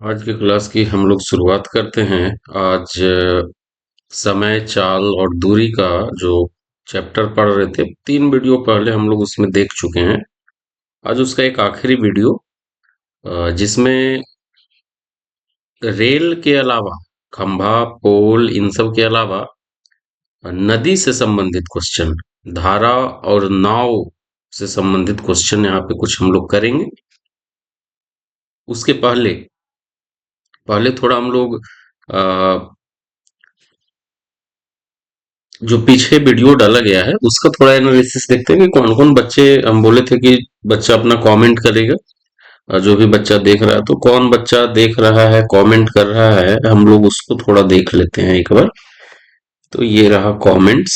आज की क्लास की हम लोग शुरुआत करते हैं। आज समय, चाल और दूरी का जो चैप्टर पढ़ रहे थे, 3 वीडियो पहले हम लोग उसमें देख चुके हैं। आज उसका एक आखिरी वीडियो, जिसमें रेल के अलावा, खंभा, पोल, इन सब के अलावा नदी से संबंधित क्वेश्चन, धारा और नाव से संबंधित क्वेश्चन यहाँ पे कुछ हम लोग करेंगे। उसके पहले पहले थोड़ा हम लोग जो पीछे वीडियो डाला गया है उसका थोड़ा एनालिसिस देखते हैं कि कौन कौन बच्चे, हम बोले थे कि बच्चा अपना कमेंट करेगा। जो भी बच्चा देख रहा है, तो कौन बच्चा देख रहा है, कमेंट कर रहा है, हम लोग उसको थोड़ा देख लेते हैं एक बार। तो ये रहा कमेंट्स।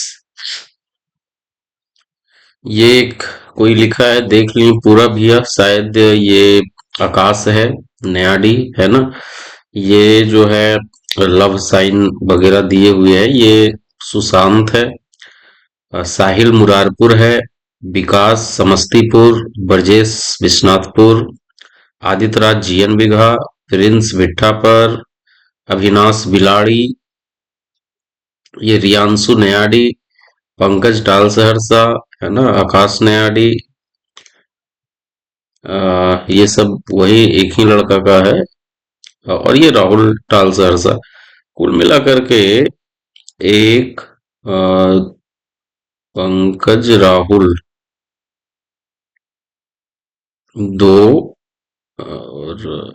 ये एक कोई लिखा है, देख ली पूरा भैया, शायद ये आकाश है, नयाडी है ना। ये जो है लव साइन वगैरह दिए हुए है, ये सुशांत है। साहिल मुरारपुर है, विकास समस्तीपुर, ब्रजेश विश्वनाथपुर, आदित्य राज जीएन बिघा, प्रिंस विट्ठा पर, अविनाश बिलाड़ी, ये रियांशु नयाडी, पंकज टाल सहरसा, है ना, आकाश नयाडी। ये सब वही एक ही लड़का का है। और ये राहुल टाल सहरसा। कुल मिलाकर के एक, पंकज, राहुल, दो, और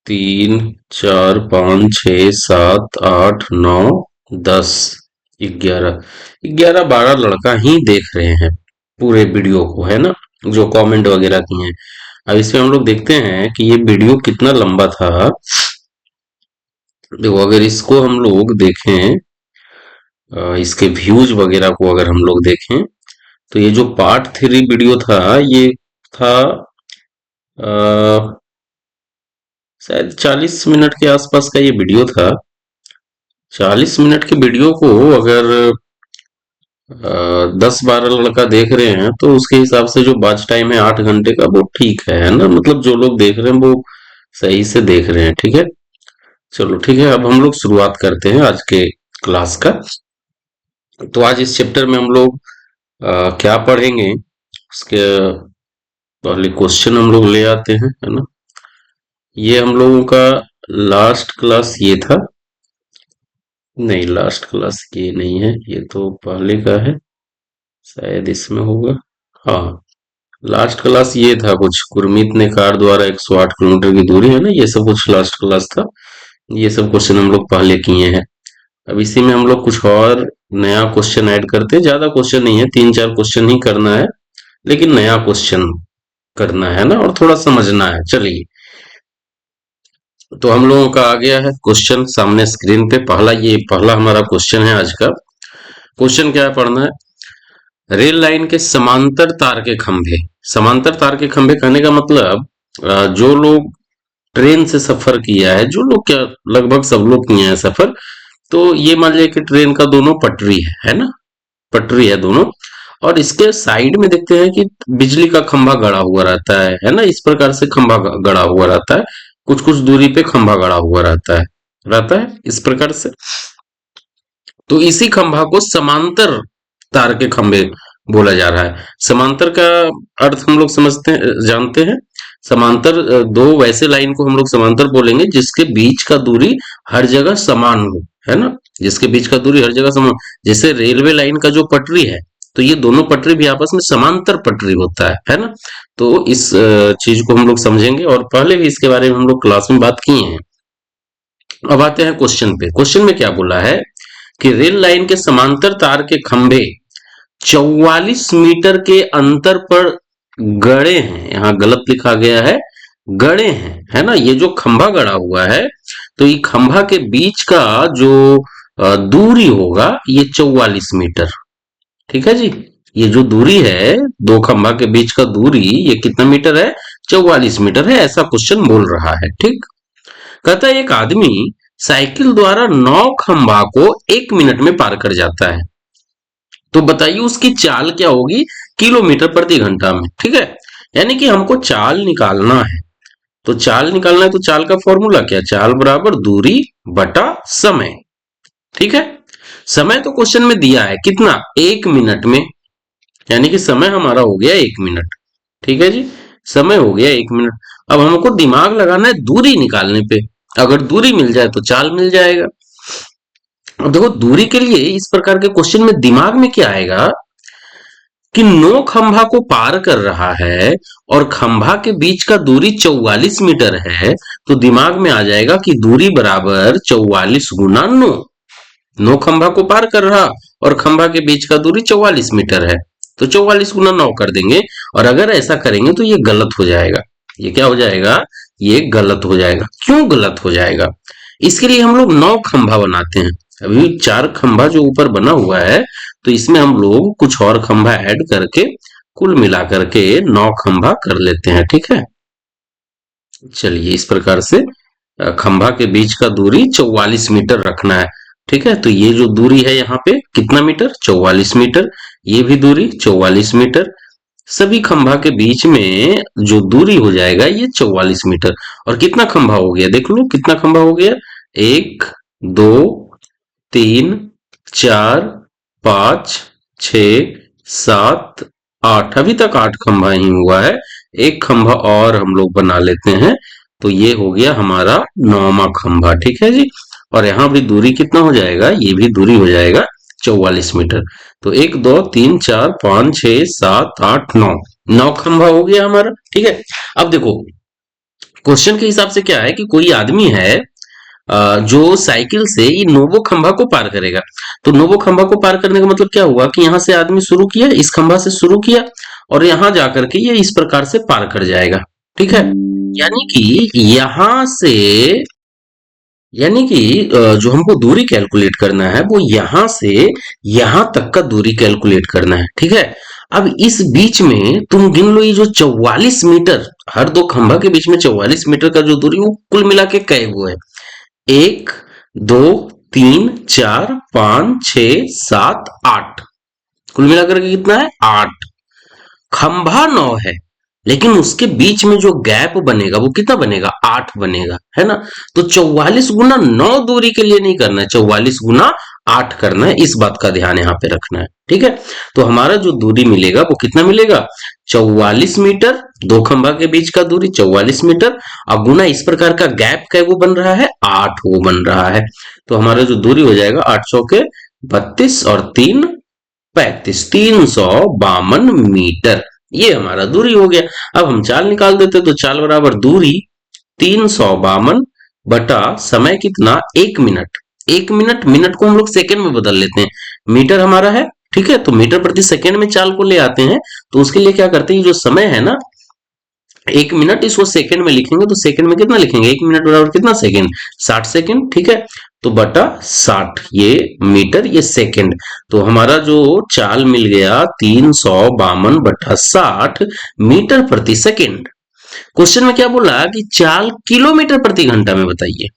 3, 4, 5, 6, 7, 8, 9, 10, 11, 11, 12 लड़का ही देख रहे हैं पूरे वीडियो को, है ना, जो कमेंट वगैरह किए हैं। अब इसमें हम लोग देखते हैं कि ये वीडियो कितना लंबा था। देखो, अगर इसको हम लोग देखें, इसके व्यूज वगैरह को अगर हम लोग देखें, तो ये जो पार्ट 3 वीडियो था, ये था अ, शायद 40 मिनट के आसपास का ये वीडियो था। 40 मिनट के वीडियो को अगर 10-12 लड़का देख रहे हैं, तो उसके हिसाब से जो वॉच टाइम है 8 घंटे का, वो ठीक है ना। मतलब जो लोग देख रहे हैं वो सही से देख रहे हैं, ठीक है। चलो ठीक है, अब हम लोग शुरुआत करते हैं आज के क्लास का। तो आज इस चैप्टर में हम लोग क्या पढ़ेंगे, उसके पहले क्वेश्चन हम लोग ले आते हैं, है ना। ये हम लोगों का लास्ट क्लास ये था। नहीं, लास्ट क्लास ये नहीं है, ये तो पहले का है, शायद इसमें होगा। हाँ, लास्ट क्लास ये था कुछ, गुरमीत ने कार द्वारा 108 किलोमीटर की दूरी, है ना, ये सब कुछ लास्ट क्लास था। ये सब क्वेश्चन हम लोग पहले किए हैं। अब इसी में हम लोग कुछ और नया क्वेश्चन ऐड करते हैं। ज्यादा क्वेश्चन नहीं है, 3-4 क्वेश्चन ही करना है, लेकिन नया क्वेश्चन करना है ना, और थोड़ा समझना है। चलिए, तो हम लोगों का आ गया है क्वेश्चन सामने स्क्रीन पे। पहला हमारा क्वेश्चन है आज का। क्वेश्चन क्या है, पढ़ना है। रेल लाइन के समांतर तार के खंभे। समांतर तार के खंभे कहने का मतलब, जो लोग ट्रेन से सफर किया है, जो लोग क्या, लगभग सब लोग किए हैं सफर, तो ये मान लिया कि ट्रेन का दोनों पटरी है ना, पटरी है दोनों। और इसके साइड में देखते हैं कि बिजली का खंभा गड़ा हुआ रहता है ना, इस प्रकार से खंभा गड़ा हुआ रहता है। कुछ कुछ दूरी पे खंभा गड़ा हुआ रहता है इस प्रकार से। तो इसी खंभा को समांतर तार के खंभे बोला जा रहा है। समांतर का अर्थ हम लोग समझते हैं, जानते हैं। समांतर, दो वैसे लाइन को हम लोग समांतर बोलेंगे जिसके बीच का दूरी हर जगह समान हो, है ना, जिसके बीच का दूरी हर जगह समान। जैसे रेलवे लाइन का जो पटरी है, तो ये दोनों पटरी भी आपस में समांतर पटरी होता है ना। तो इस चीज को हम लोग समझेंगे, और पहले भी इसके बारे में हम लोग क्लास में बात किए हैं। अब आते हैं क्वेश्चन पे। क्वेश्चन में क्या बोला है कि रेल लाइन के समांतर तार के खंभे 44 मीटर के अंतर पर गड़े हैं। यहाँ गलत लिखा गया है, गड़े हैं, है ना। ये जो खंभा गड़ा हुआ है, तो ये खंभा के बीच का जो दूरी होगा, ये 44 मीटर। ठीक है जी। ये जो दूरी है, दो खंभा के बीच का दूरी, ये कितना मीटर है? 44 मीटर है, ऐसा क्वेश्चन बोल रहा है। ठीक। कहता है एक आदमी साइकिल द्वारा 9 खंभा को 1 मिनट में पार कर जाता है, तो बताइए उसकी चाल क्या होगी किलोमीटर प्रति घंटा में। ठीक है, यानी कि हमको चाल निकालना है। तो चाल निकालना है, तो चाल का फॉर्मूला क्या, चाल बराबर दूरी बटा समय। ठीक है, समय तो क्वेश्चन में दिया है कितना, 1 मिनट में, यानी कि समय हमारा हो गया 1 मिनट। ठीक है जी, समय हो गया 1 मिनट। अब हमको दिमाग लगाना है दूरी निकालने पे, अगर दूरी मिल जाए तो चाल मिल जाएगा। अब देखो दूरी के लिए इस प्रकार के क्वेश्चन में दिमाग में क्या आएगा कि 9 खंभा को पार कर रहा है और खंभा के बीच का दूरी 44 मीटर है, तो दिमाग में आ जाएगा कि दूरी बराबर 44 गुना 9। 9 खंभा को पार कर रहा और खंभा के बीच का दूरी 44 मीटर है, तो 44 गुना 9 कर देंगे। और अगर ऐसा करेंगे तो ये गलत हो जाएगा। ये क्या हो जाएगा, ये गलत हो जाएगा। क्यों गलत हो जाएगा, इसके लिए हम लोग 9 खंभा बनाते हैं। अभी 4 खंभा जो ऊपर बना हुआ है, तो इसमें हम लोग कुछ और खंभा ऐड करके कुल मिला करके 9 खंभा कर लेते हैं। ठीक है, चलिए इस प्रकार से खंभा के बीच का दूरी 44 मीटर रखना है। ठीक है, तो ये जो दूरी है यहाँ पे कितना मीटर, 44 मीटर। ये भी दूरी 44 मीटर। सभी खंभा के बीच में जो दूरी हो जाएगा ये 44 मीटर। और कितना खंभा हो गया, देख लो कितना खंभा हो गया, 1 2 3 4 5 6 7 8, अभी तक 8 खंभा ही हुआ है। एक खंभा और हम लोग बना लेते हैं, तो ये हो गया हमारा 9वां खंभा। ठीक है जी, और यहाँ भी दूरी कितना हो जाएगा, ये भी दूरी हो जाएगा 44 मीटर। तो 1 2 3 4 5 6 7 8 9, 9 खंभा हो गया हमारा। ठीक है, अब देखो क्वेश्चन के हिसाब से क्या है कि कोई आदमी है जो साइकिल से ये नोवो खंभा को पार करेगा। तो नोवो खंभा को पार करने का मतलब क्या हुआ कि यहाँ से आदमी शुरू किया, इस खंभा से शुरू किया और यहाँ जाकर के ये इस प्रकार से पार कर जाएगा। ठीक है, यानी कि यहाँ से, यानी कि जो हमको दूरी कैलकुलेट करना है वो यहाँ से यहाँ तक का दूरी कैलकुलेट करना है। ठीक है, अब इस बीच में तुम गिन लो, ये जो 44 मीटर, हर दो खंभा के बीच में 44 मीटर का जो दूरी, वो कुल मिला के कै वो है, 1 2 3 4 5 6 7 8, कुल मिलाकर के कितना है 8। खंभा 9 है, लेकिन उसके बीच में जो गैप बनेगा वो कितना बनेगा, 8 बनेगा, है ना। तो 44 गुना 9 दूरी के लिए नहीं करना है, 44 गुना 8 करना है, इस बात का ध्यान यहाँ पे रखना है। ठीक है, तो हमारा जो दूरी मिलेगा वो कितना मिलेगा, 44 मीटर, दो खंभा के बीच का दूरी 44 मीटर, और गुना इस प्रकार का गैप का वो बन रहा है 8 वो बन रहा है। तो हमारा जो दूरी हो जाएगा 800 के 32 और 3 35, 352 मीटर, ये हमारा दूरी हो गया। अब हम चाल निकाल देते, तो चाल बराबर दूरी 352 बटा समय कितना, 1 मिनट। 1 मिनट, मिनट को हम लोग सेकंड में बदल लेते हैं, मीटर हमारा है। ठीक है, तो मीटर प्रति सेकंड में चाल को ले आते हैं, तो उसके लिए क्या करते हैं, जो समय है ना 1 मिनट, इसको सेकंड में लिखेंगे, तो सेकंड में कितना लिखेंगे, 1 मिनट बराबर कितना सेकंड, 60 सेकंड। ठीक है, तो बटा 60, ये मीटर ये सेकंड। तो हमारा जो चाल मिल गया 352 बटा 60 मीटर प्रति सेकंड। क्वेश्चन में क्या बोला कि चाल किलोमीटर प्रति घंटा में बताइए,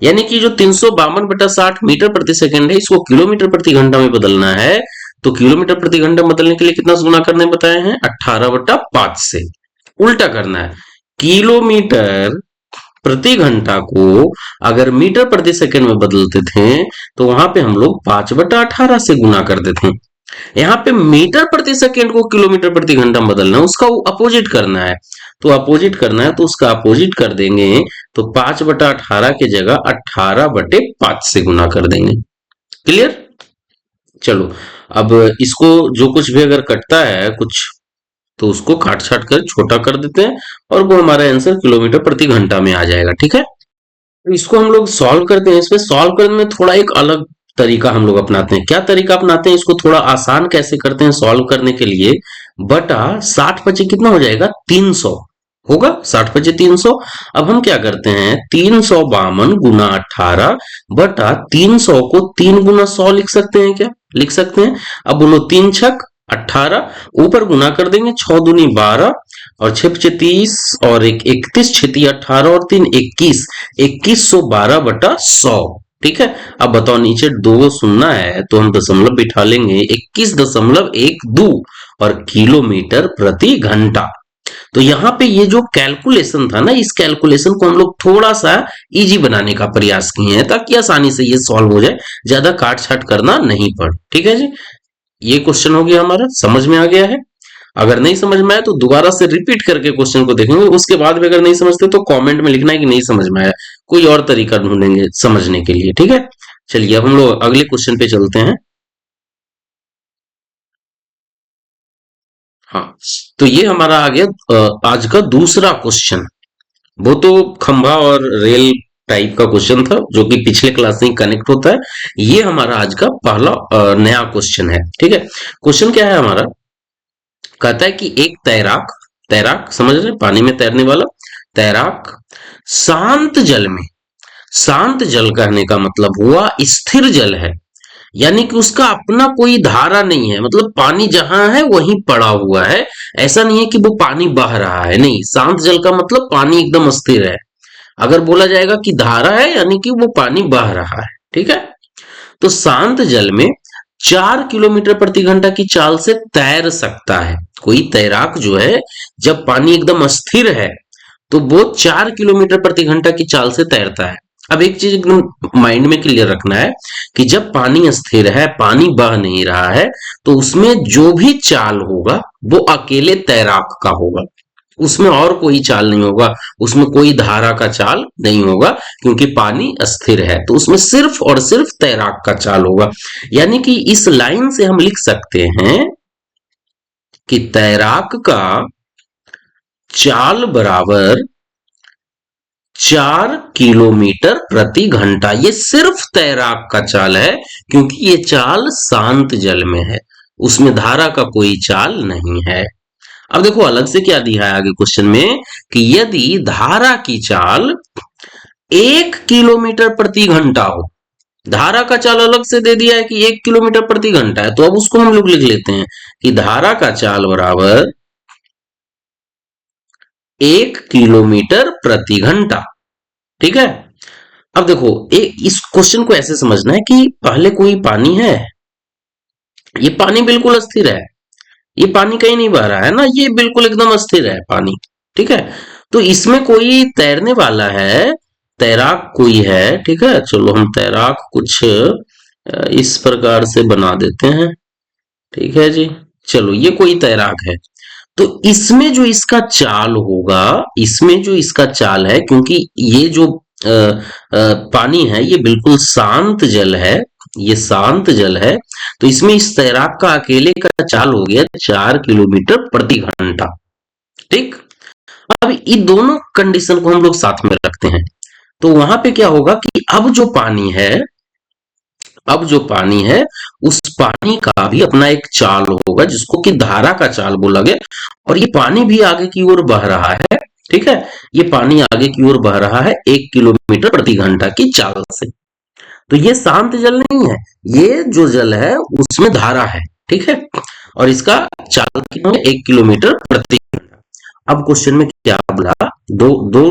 यानी कि जो 352 बटा 60 मीटर प्रति सेकंड है, इसको किलोमीटर प्रति घंटा में बदलना है। तो किलोमीटर प्रति घंटा बदलने के लिए कितना गुना करने बताए हैं, 18 बटा 5 से। उल्टा करना है, किलोमीटर प्रति घंटा को अगर मीटर प्रति सेकंड में बदलते थे, तो वहां पे हम लोग 5 बटा 18 से गुना कर देते हैं। यहाँ पे मीटर प्रति सेकंड को किलोमीटर प्रति घंटा में बदलना है, उसका अपोजिट करना है। तो अपोजिट करना है तो उसका अपोजिट कर देंगे, तो 5 बटा 18 की जगह 18 बटे 5 से गुना कर देंगे। क्लियर, चलो अब इसको जो कुछ भी अगर कटता है कुछ, तो उसको काट छाट कर छोटा कर देते हैं, और वो हमारा आंसर किलोमीटर प्रति घंटा में आ जाएगा। ठीक है, तो इसको हम लोग सॉल्व करते हैं। इसमें सॉल्व करने में थोड़ा एक अलग तरीका हम लोग अपनाते हैं। क्या तरीका अपनाते हैं, इसको थोड़ा आसान कैसे करते हैं सॉल्व करने के लिए, बटा 60 बचे कितना हो जाएगा, 300 होगा, 60 बचे 300। अब हम क्या करते हैं, 352 गुना 18 बटा 300 को 3 गुना 100 लिख सकते हैं क्या, लिख सकते हैं। अब बोलो 3 छक 18, ऊपर गुना कर देंगे, 6 दूनी 12 और 6 पचे 30 और 1 31, 6 18 और 3 21, 2112 बटा 100। ठीक है, अब बताओ नीचे 2 सुनना है तो हम दशमलव बिठा लेंगे, 21.12 और किलोमीटर प्रति घंटा। तो यहाँ पे ये जो कैलकुलेशन था ना, इस कैलकुलेशन को हम लोग थोड़ा सा इजी बनाने का प्रयास किए हैं ताकि आसानी से ये सॉल्व हो जाए, ज्यादा काट छाट करना नहीं पड़े। ठीक है जी, ये क्वेश्चन हो गया हमारा, समझ में आ गया है। अगर नहीं समझ में आया तो दोबारा से रिपीट करके क्वेश्चन को देखेंगे, उसके बाद भी अगर नहीं समझते तो कमेंट में लिखना है कि नहीं समझ में आया, कोई और तरीका ढूंढेंगे समझने के लिए। ठीक है, चलिए अब हम लोग अगले क्वेश्चन पे चलते हैं। हाँ, तो ये हमारा आ गया आज का दूसरा क्वेश्चन। वो तो खंभा और रेल टाइप का क्वेश्चन था जो कि पिछले क्लास से कनेक्ट होता है। ये हमारा आज का पहला नया क्वेश्चन है। ठीक है, क्वेश्चन क्या है हमारा, कहता है कि एक तैराक, तैराक समझ रहे हैं, पानी में तैरने वाला तैराक शांत जल में, शांत जल कहने का मतलब हुआ स्थिर जल है, यानी कि उसका अपना कोई धारा नहीं है, मतलब पानी जहां है वहीं पड़ा हुआ है। ऐसा नहीं है कि वो पानी बह रहा है, नहीं, शांत जल का मतलब पानी एकदम स्थिर है। अगर बोला जाएगा कि धारा है यानी कि वो पानी बह रहा है। ठीक है, तो शांत जल में 4 किलोमीटर प्रति घंटा की चाल से तैर सकता है। कोई तैराक जो है, जब पानी एकदम स्थिर है तो वो 4 किलोमीटर प्रति घंटा की चाल से तैरता है। अब एक चीज एकदम माइंड में क्लियर रखना है कि जब पानी स्थिर है, पानी बह नहीं रहा है, तो उसमें जो भी चाल होगा वो अकेले तैराक का होगा, उसमें और कोई चाल नहीं होगा, उसमें कोई धारा का चाल नहीं होगा, क्योंकि पानी अस्थिर है, तो उसमें सिर्फ और सिर्फ तैराक का चाल होगा। यानी कि इस लाइन से हम लिख सकते हैं कि तैराक का चाल बराबर 4 किलोमीटर प्रति घंटा। ये सिर्फ तैराक का चाल है, क्योंकि ये चाल शांत जल में है, उसमें धारा का कोई चाल नहीं है। अब देखो अलग से क्या दिया है आगे क्वेश्चन में, कि यदि धारा की चाल 1 किलोमीटर प्रति घंटा हो, धारा का चाल अलग से दे दिया है कि 1 किलोमीटर प्रति घंटा है, तो अब उसको हम लोग लिख लेते हैं कि धारा का चाल बराबर 1 किलोमीटर प्रति घंटा। ठीक है, अब देखो इस क्वेश्चन को ऐसे समझना है कि पहले कोई पानी है, ये पानी बिल्कुल अस्थिर है, ये पानी कहीं नहीं बह रहा है ना, ये बिल्कुल एकदम अस्थिर है पानी। ठीक है, तो इसमें कोई तैरने वाला है, तैराक कोई है। ठीक है, चलो हम तैराक कुछ इस प्रकार से बना देते हैं। ठीक है जी, चलो ये कोई तैराक है, तो इसमें जो इसका चाल होगा, इसमें जो इसका चाल है, क्योंकि ये जो पानी है ये बिल्कुल शांत जल है, ये शांत जल है, तो इसमें इस तैराक का अकेले का चाल हो गया 4 किलोमीटर प्रति घंटा। ठीक, अब इन दोनों कंडीशन को हम लोग साथ में रखते हैं, तो वहां पे क्या होगा कि अब जो पानी है, अब जो पानी है उस पानी का भी अपना एक चाल होगा जिसको कि धारा का चाल बोला गया, और ये पानी भी आगे की ओर बह रहा है। ठीक है, ये पानी आगे की ओर बह रहा है 1 किलोमीटर प्रति घंटा की चाल से। तो ये शांत जल नहीं है, ये जो जल है उसमें धारा है। ठीक है, और इसका चाल कितना है, 1 किलोमीटर प्रति घंटा। अब क्वेश्चन में क्या बोला, दो दो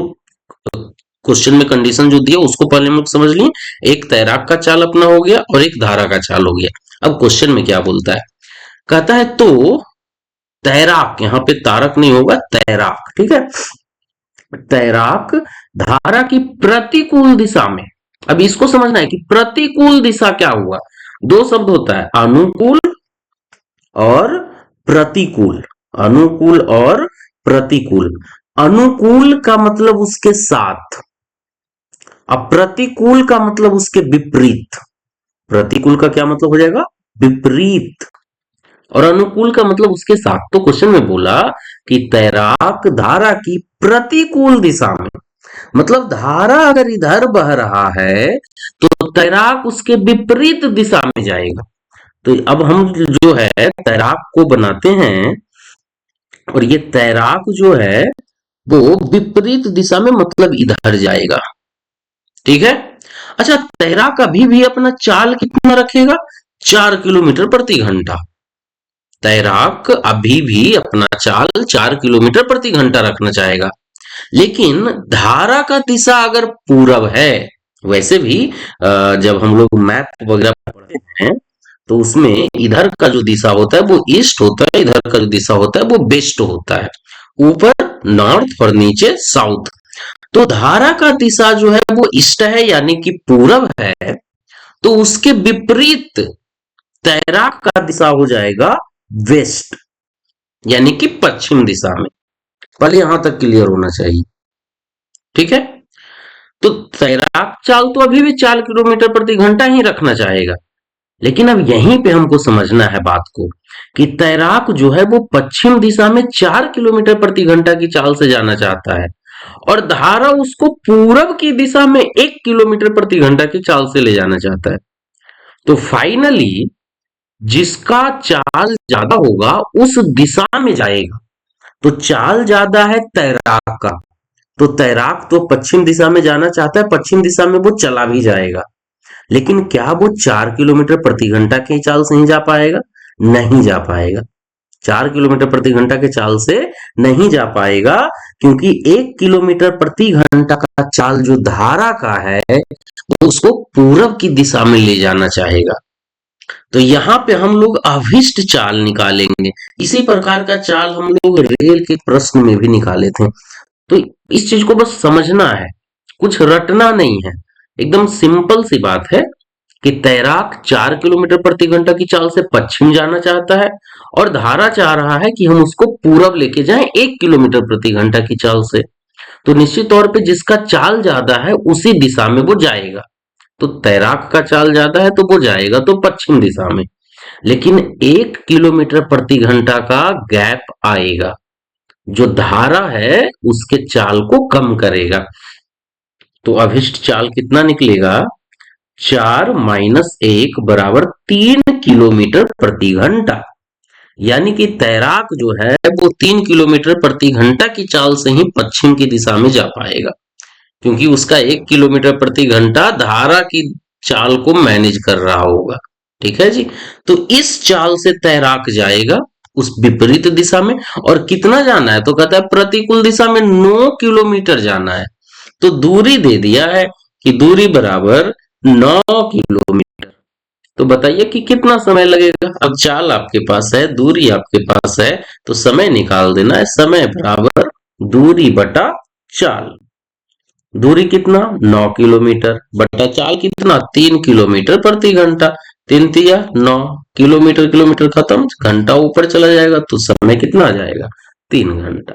क्वेश्चन में कंडीशन जो दिया उसको पहले हम लोग समझ लिए, एक तैराक का चाल अपना हो गया और एक धारा का चाल हो गया। अब क्वेश्चन में क्या बोलता है, कहता है तो तैराक, यहाँ पे तारक नहीं होगा, तैराक। ठीक है, तैराक धारा की प्रतिकूल दिशा में, अब इसको समझना है कि प्रतिकूल दिशा क्या हुआ, दो शब्द होता है, अनुकूल और प्रतिकूल, अनुकूल और प्रतिकूल। अनुकूल का मतलब उसके साथ, अब प्रतिकूल का मतलब उसके विपरीत। प्रतिकूल का क्या मतलब हो जाएगा, विपरीत, और अनुकूल का मतलब उसके साथ। तो क्वेश्चन में बोला कि तैराक धारा की प्रतिकूल दिशा में, मतलब धारा अगर इधर बह रहा है तो तैराक उसके विपरीत दिशा में जाएगा। तो अब हम जो है तैराक को बनाते हैं, और ये तैराक जो है वो विपरीत दिशा में मतलब इधर जाएगा। ठीक है, अच्छा तैराक अभी भी अपना चाल कितना रखेगा, 4 किलोमीटर प्रति घंटा। तैराक अभी भी अपना चाल 4 किलोमीटर प्रति घंटा रखना चाहेगा, लेकिन धारा का दिशा अगर पूरब है, वैसे भी जब हम लोग मैप वगैरह पढ़ते हैं तो उसमें इधर का जो दिशा होता है वो ईस्ट होता है, इधर का जो दिशा होता है वो वेस्ट होता है। ऊपर नॉर्थ और नीचे साउथ। तो धारा का दिशा जो है वो ईस्ट है यानी कि पूरब है, तो उसके विपरीत तैराक का दिशा हो जाएगा वेस्ट यानी कि पश्चिम दिशा में। पहले यहां तक क्लियर होना चाहिए, ठीक है। तो तैराक चाल तो अभी भी 4 किलोमीटर प्रति घंटा ही रखना चाहेगा, लेकिन अब यहीं पे हमको समझना है बात को कि तैराक जो है वो पश्चिम दिशा में 4 किलोमीटर प्रति घंटा की चाल से जाना चाहता है और धारा उसको पूरब की दिशा में 1 किलोमीटर प्रति घंटा की चाल से ले जाना चाहता है। तो फाइनली जिसका चाल ज्यादा होगा उस दिशा में जाएगा। तो चाल ज्यादा है तैराक का, तो तैराक तो पश्चिम दिशा में जाना चाहता है, पश्चिम दिशा में वो चला भी जाएगा, लेकिन क्या वो 4 किलोमीटर प्रति घंटा की चाल से ही जा पाएगा? नहीं जा पाएगा। 4 किलोमीटर प्रति घंटा के चाल से नहीं जा पाएगा, क्योंकि 1 किलोमीटर प्रति घंटा का चाल जो धारा का है वो उसको पूरब की दिशा में ले जाना चाहेगा। तो यहाँ पे हम लोग अभिष्ट चाल निकालेंगे। इसी प्रकार का चाल हम लोग रेल के प्रश्न में भी निकाले थे। तो इस चीज को बस समझना है, कुछ रटना नहीं है, एकदम सिंपल सी बात है कि तैराक 4 किलोमीटर प्रति घंटा की चाल से पश्चिम जाना चाहता है और धारा चाह रहा है कि हम उसको पूरब लेके जाएं 1 किलोमीटर प्रति घंटा की चाल से। तो निश्चित तौर पे जिसका चाल ज्यादा है उसी दिशा में वो जाएगा। तो तैराक का चाल ज्यादा है तो वो जाएगा तो पश्चिम दिशा में, लेकिन 1 किलोमीटर प्रति घंटा का गैप आएगा जो धारा है उसके चाल को कम करेगा। तो अभिष्ट चाल कितना निकलेगा? 4-1 = 3 किलोमीटर प्रति घंटा। यानी कि तैराक जो है वो 3 किलोमीटर प्रति घंटा की चाल से ही पश्चिम की दिशा में जा पाएगा, क्योंकि उसका 1 किलोमीटर प्रति घंटा धारा की चाल को मैनेज कर रहा होगा। ठीक है जी। तो इस चाल से तैराक जाएगा उस विपरीत दिशा में। और कितना जाना है? तो कहता है प्रतिकूल दिशा में 9 किलोमीटर जाना है। तो दूरी दे दिया है कि दूरी बराबर 9 किलोमीटर। तो बताइए कि कितना समय लगेगा? अब चाल आपके पास है, दूरी आपके पास है, तो समय निकाल देना है। समय बराबर दूरी बटा चाल। दूरी कितना? 9 किलोमीटर बटा चाल कितना? 3 किलोमीटर प्रति घंटा। 3 × 9 किलोमीटर खत्म, घंटा ऊपर चला जाएगा तो समय कितना आ जाएगा? 3 घंटा।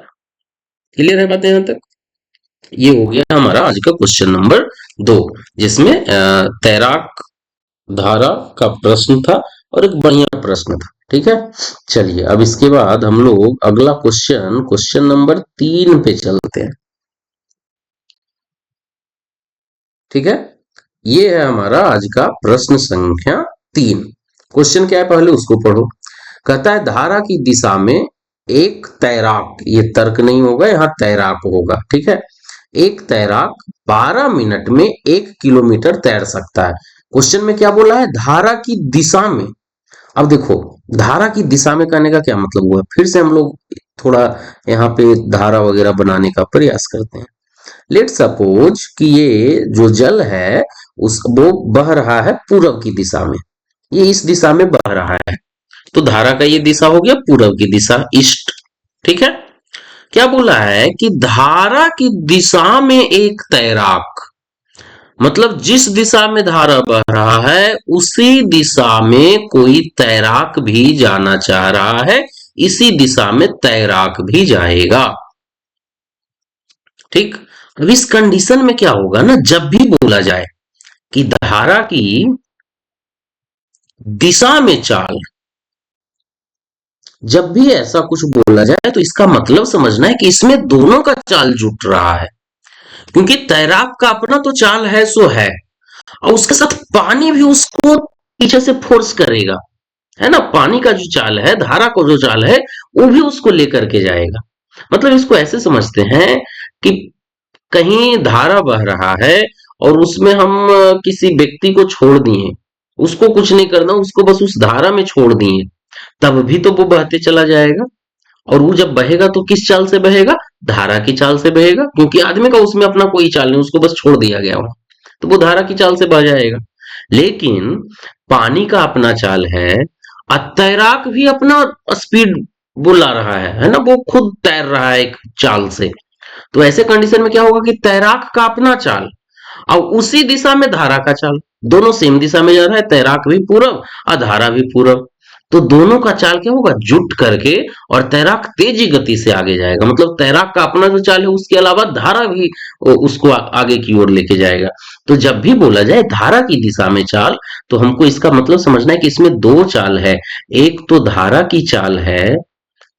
क्लियर है बातें यहां तक? ये हो गया हमारा आज का क्वेश्चन नंबर 2, जिसमें तैराक धारा का प्रश्न था और एक बढ़िया प्रश्न था। ठीक है, चलिए अब इसके बाद हम लोग अगला क्वेश्चन नंबर 3 पे चलते हैं। ठीक है, ये है हमारा आज का प्रश्न संख्या 3। क्वेश्चन क्या है पहले उसको पढ़ो। कहता है धारा की दिशा में एक तैराक, ये तर्क नहीं होगा, यहाँ तैराक होगा। ठीक है, एक तैराक 12 मिनट में 1 किलोमीटर तैर सकता है। क्वेश्चन में क्या बोला है? धारा की दिशा में। अब देखो, धारा की दिशा में कहने का क्या मतलब हुआ? फिर से हम लोग थोड़ा यहाँ पे धारा वगैरह बनाने का प्रयास करते हैं। लेट सपोज कि ये जो जल है वो बह रहा है पूरब की दिशा में, ये इस दिशा में बह रहा है, तो धारा का ये दिशा हो गया पूरब की दिशा, ईस्ट। ठीक है, क्या बोला है कि धारा की दिशा में एक तैराक, मतलब जिस दिशा में धारा बह रहा है उसी दिशा में कोई तैराक भी जाना चाह रहा है, इसी दिशा में तैराक भी जाएगा। ठीक, अब इस कंडीशन में क्या होगा ना, जब भी बोला जाए कि धारा की दिशा में चाल, जब भी ऐसा कुछ बोला जाए तो इसका मतलब समझना है कि इसमें दोनों का चाल जुट रहा है, क्योंकि तैराक का अपना तो चाल है सो है, और उसके साथ पानी भी उसको पीछे से फोर्स करेगा, है ना। पानी का जो चाल है, धारा को जो चाल है, वो भी उसको लेकर के जाएगा। मतलब इसको ऐसे समझते हैं कि कहीं धारा बह रहा है और उसमें हम किसी व्यक्ति को छोड़ दिए, उसको कुछ नहीं करना, उसको बस उस धारा में छोड़ दिए, तब भी तो वो बहते चला जाएगा। और वो जब बहेगा तो किस चाल से बहेगा? धारा की चाल से बहेगा, क्योंकि आदमी का उसमें अपना कोई चाल नहीं, उसको बस छोड़ दिया गया वहां, तो वो धारा की चाल से बह जाएगा। लेकिन पानी का अपना चाल है और तैराक भी अपना स्पीड बुला रहा है ना, वो खुद तैर रहा है एक चाल से। तो ऐसे कंडीशन में क्या होगा कि तैराक का अपना चाल और उसी दिशा में धारा का चाल, दोनों सेम दिशा में जा रहा है, तैराक भी पूरब और धारा भी पूरब। तो दोनों का चाल क्या होगा, जुट करके, और तैराक तेजी गति से आगे जाएगा, मतलब तैराक का अपना जो चाल है उसके अलावा धारा भी उसको आगे की ओर लेके जाएगा। तो जब भी बोला जाए धारा की दिशा में चाल, तो हमको इसका मतलब समझना है कि इसमें दो चाल है, एक तो धारा की चाल है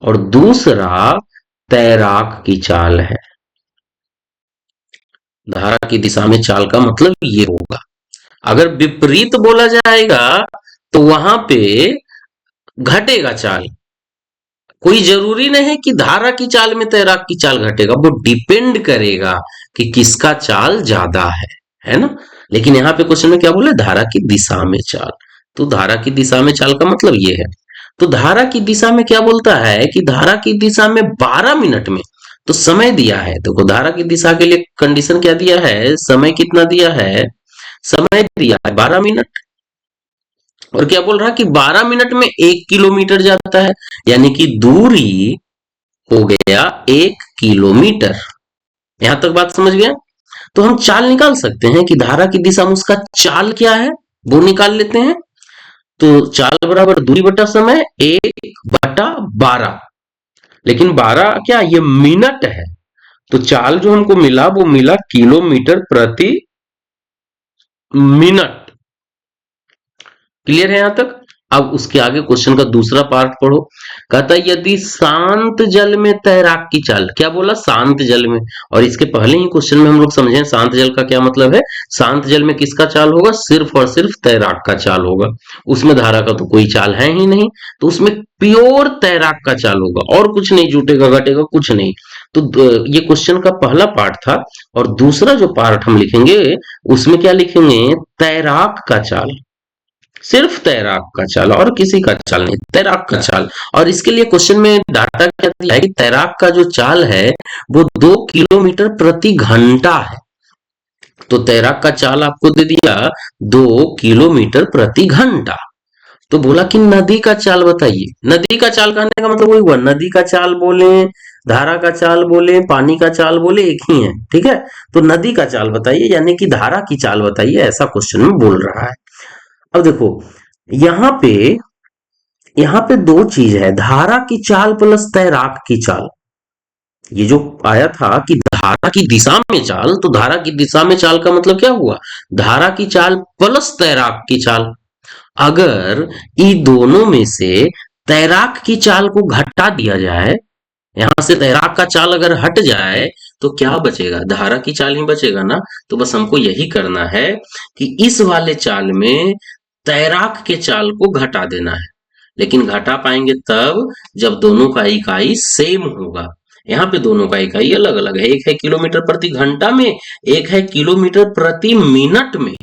और दूसरा तैराक की चाल है। धारा की दिशा में चाल का मतलब ये होगा। अगर विपरीत बोला जाएगा तो वहां पे घटेगा चाल। कोई जरूरी नहीं कि धारा की चाल में तैराक की चाल घटेगा, वो डिपेंड करेगा कि किसका चाल ज्यादा है ना। लेकिन यहाँ पे क्वेश्चन में क्या बोले, धारा की दिशा में चाल। तो धारा की दिशा में चाल का मतलब ये है। तो धारा की दिशा में क्या बोलता है कि धारा की दिशा में 12 मिनट में, तो समय दिया है, देखो धारा की दिशा के लिए कंडीशन क्या दिया है, समय कितना दिया है, समय दिया है 12 मिनट। और क्या बोल रहा है कि 12 मिनट में 1 किलोमीटर जाता है, यानी कि दूरी हो गया 1 किलोमीटर। यहां तक बात समझ गया। तो हम चाल निकाल सकते हैं कि धारा की दिशा में उसका चाल क्या है, वो निकाल लेते हैं। तो चाल बराबर दूरी बटा समय 1/12। लेकिन 12 क्या, ये मिनट है। तो चाल जो हमको मिला वो मिला किलोमीटर प्रति मिनट। क्लियर है यहां तक। अब उसके आगे क्वेश्चन का दूसरा पार्ट पढ़ो। कहता है यदि शांत जल में तैराक की चाल, क्या बोला, शांत जल में। और इसके पहले ही क्वेश्चन में हम लोग समझे शांत जल का क्या मतलब है। शांत जल में किसका चाल होगा, सिर्फ और सिर्फ तैराक का चाल होगा, उसमें धारा का तो कोई चाल है ही नहीं। तो उसमें प्योर तैराक का चाल होगा, और कुछ नहीं जुटेगा घटेगा कुछ नहीं। तो ये क्वेश्चन का पहला पार्ट था। और दूसरा जो पार्ट हम लिखेंगे उसमें क्या लिखेंगे, तैराक का चाल, सिर्फ तैराक का चाल और किसी का चाल नहीं, तैराक का चाल। और इसके लिए क्वेश्चन में डाटा क्या दिया है कि तैराक का जो चाल है वो 2 किलोमीटर प्रति घंटा है। तो तैराक का चाल आपको दे दिया 2 किलोमीटर प्रति घंटा। तो बोला कि नदी का चाल बताइए। नदी का चाल कहने का मतलब वही हुआ, नदी का चाल बोले, धारा का चाल बोले, पानी का चाल बोले, एक ही है, ठीक है। तो नदी का चाल बताइए, यानी कि धारा की चाल बताइए, ऐसा क्वेश्चन में बोल रहा है। अब देखो, यहाँ पे यहाँ पे दो चीज है, धारा की चाल प्लस तैराक की चाल। ये जो आया था कि धारा की दिशा में चाल, तो धारा की दिशा में चाल का मतलब क्या हुआ, धारा की चाल प्लस तैराक की चाल। अगर इन दोनों में से तैराक की चाल को घटा दिया जाए, यहां से तैराक का चाल अगर हट जाए तो क्या बचेगा, धारा की चाल ही बचेगा ना। तो बस हमको यही करना है कि इस वाले चाल में तैराक के चाल को घटा देना है। लेकिन घटा पाएंगे तब जब दोनों का इकाई सेम होगा। यहाँ पे दोनों का इकाई अलग अलग है, एक है किलोमीटर प्रति घंटा में, एक है किलोमीटर प्रति मिनट में।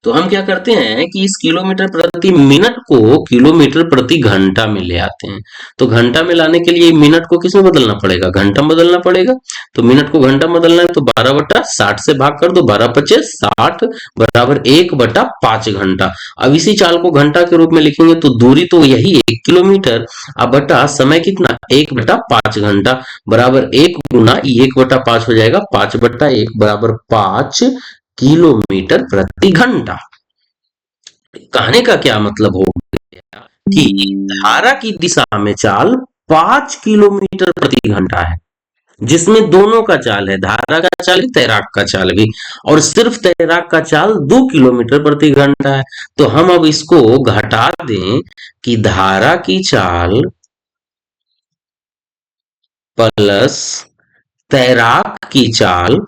तो हम क्या करते हैं कि इस किलोमीटर प्रति मिनट को किलोमीटर प्रति घंटा में ले आते हैं। तो घंटा में लाने के लिए मिनट को किसमें बदलना पड़ेगा, घंटा में बदलना पड़ेगा। तो मिनट को घंटा में बदलना है तो 12/60 से भाग कर दो, 12×5 = 60 बराबर 1/5 घंटा। अब इसी चाल को घंटा के रूप में लिखेंगे तो दूरी तो यही 1 किलोमीटर, अब बटा समय कितना, 1/5 घंटा, बराबर 1 × 1/5 हो जाएगा, 5/1 बराबर 5 किलोमीटर प्रति घंटा। कहने का क्या मतलब हो गया कि धारा की दिशा में चाल 5 किलोमीटर प्रति घंटा है, जिसमें दोनों का चाल है, धारा का चाल भी तैराक का चाल भी। और सिर्फ तैराक का चाल 2 किलोमीटर प्रति घंटा है। तो हम अब इसको घटा दें कि धारा की चाल प्लस तैराक की चाल,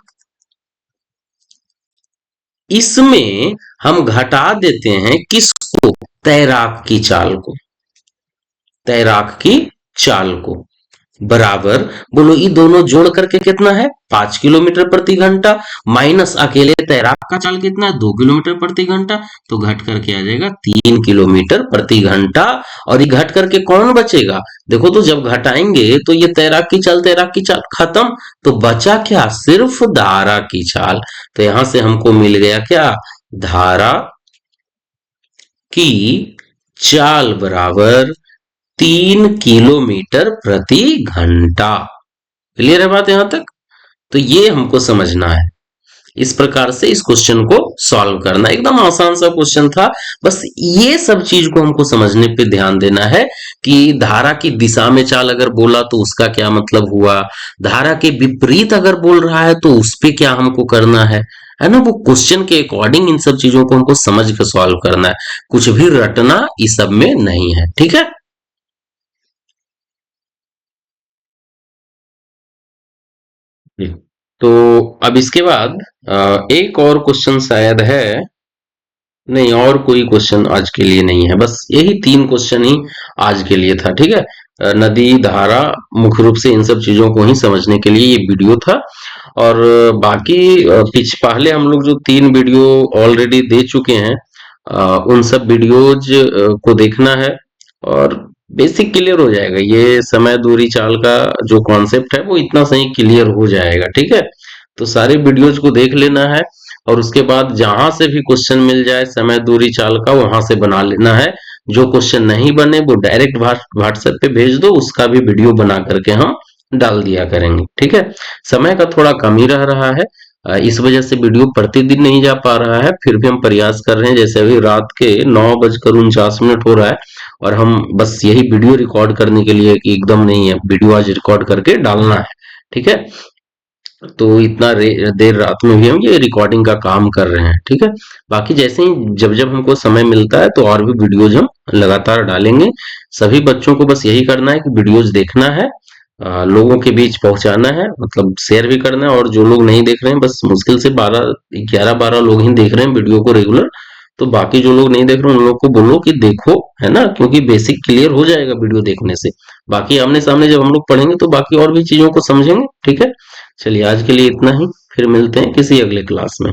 इसमें हम घटा देते हैं किसको, तैराक की चाल को, तैराक की चाल को, बराबर, बोलो ये दोनों जोड़ करके कितना है, 5 किलोमीटर प्रति घंटा, माइनस अकेले तैराक का चाल कितना है, 2 किलोमीटर प्रति घंटा। तो घट करके आ जाएगा 3 किलोमीटर प्रति घंटा। और ये घट करके कौन बचेगा, देखो तो जब घटाएंगे तो ये तैराक की चाल खत्म, तो बचा क्या, सिर्फ धारा की चाल। तो यहां से हमको मिल गया क्या, धारा की चाल बराबर 3 किलोमीटर प्रति घंटा। क्लियर है बात यहां तक? तो ये हमको समझना है, इस प्रकार से इस क्वेश्चन को सॉल्व करना। एकदम आसान सा क्वेश्चन था। बस ये सब चीज को हमको समझने पे ध्यान देना है कि धारा की दिशा में चाल अगर बोला तो उसका क्या मतलब हुआ, धारा के विपरीत अगर बोल रहा है तो उस पे क्या हमको करना है ना? वो क्वेश्चन के अकॉर्डिंग इन सब चीजों को हमको समझ के सॉल्व करना है, कुछ भी रटना इस सब में नहीं है। ठीक है? जी। तो अब इसके बाद एक और क्वेश्चन शायद है, नहीं और कोई क्वेश्चन आज के लिए नहीं है, बस यही 3 क्वेश्चन ही आज के लिए था। ठीक है? नदी धारा, मुख्य रूप से इन सब चीजों को ही समझने के लिए ये वीडियो था। और बाकी पिछ पहले हम लोग जो 3 वीडियो ऑलरेडी दे चुके हैं, उन सब वीडियोज को देखना है और बेसिक क्लियर हो जाएगा। ये समय दूरी चाल का जो कॉन्सेप्ट है वो इतना सही क्लियर हो जाएगा। ठीक है? तो सारे वीडियोज को देख लेना है और उसके बाद जहां से भी क्वेश्चन मिल जाए समय दूरी चाल का वहां से बना लेना है। जो क्वेश्चन नहीं बने वो डायरेक्ट व्हाट्सएप पे भेज दो, उसका भी वीडियो बना करके हम डाल दिया करेंगे। ठीक है? समय का थोड़ा कमी रह रहा है, इस वजह से वीडियो प्रतिदिन नहीं जा पा रहा है, फिर भी हम प्रयास कर रहे हैं। जैसे अभी रात के 9:49 हो रहा है और हम बस यही वीडियो रिकॉर्ड करने के लिए कि एकदम नहीं है, वीडियो आज रिकॉर्ड करके डालना है। ठीक है? तो इतना देर रात में भी हम ये रिकॉर्डिंग का काम कर रहे हैं। ठीक है? बाकी जैसे ही जब जब हमको समय मिलता है तो और भी वीडियोज हम लगातार डालेंगे। सभी बच्चों को बस यही करना है कि वीडियोज देखना है, लोगों के बीच पहुंचाना है, मतलब शेयर भी करना है। और जो लोग नहीं देख रहे हैं, बस मुश्किल से 11-12 लोग ही देख रहे हैं वीडियो को रेगुलर, तो बाकी जो लोग नहीं देख रहे हैं उन लोग को बोलो कि देखो, है ना? क्योंकि बेसिक क्लियर हो जाएगा वीडियो देखने से। बाकी आमने सामने जब हम लोग पढ़ेंगे तो बाकी और भी चीजों को समझेंगे। ठीक है? चलिए आज के लिए इतना ही, फिर मिलते हैं किसी अगले क्लास में।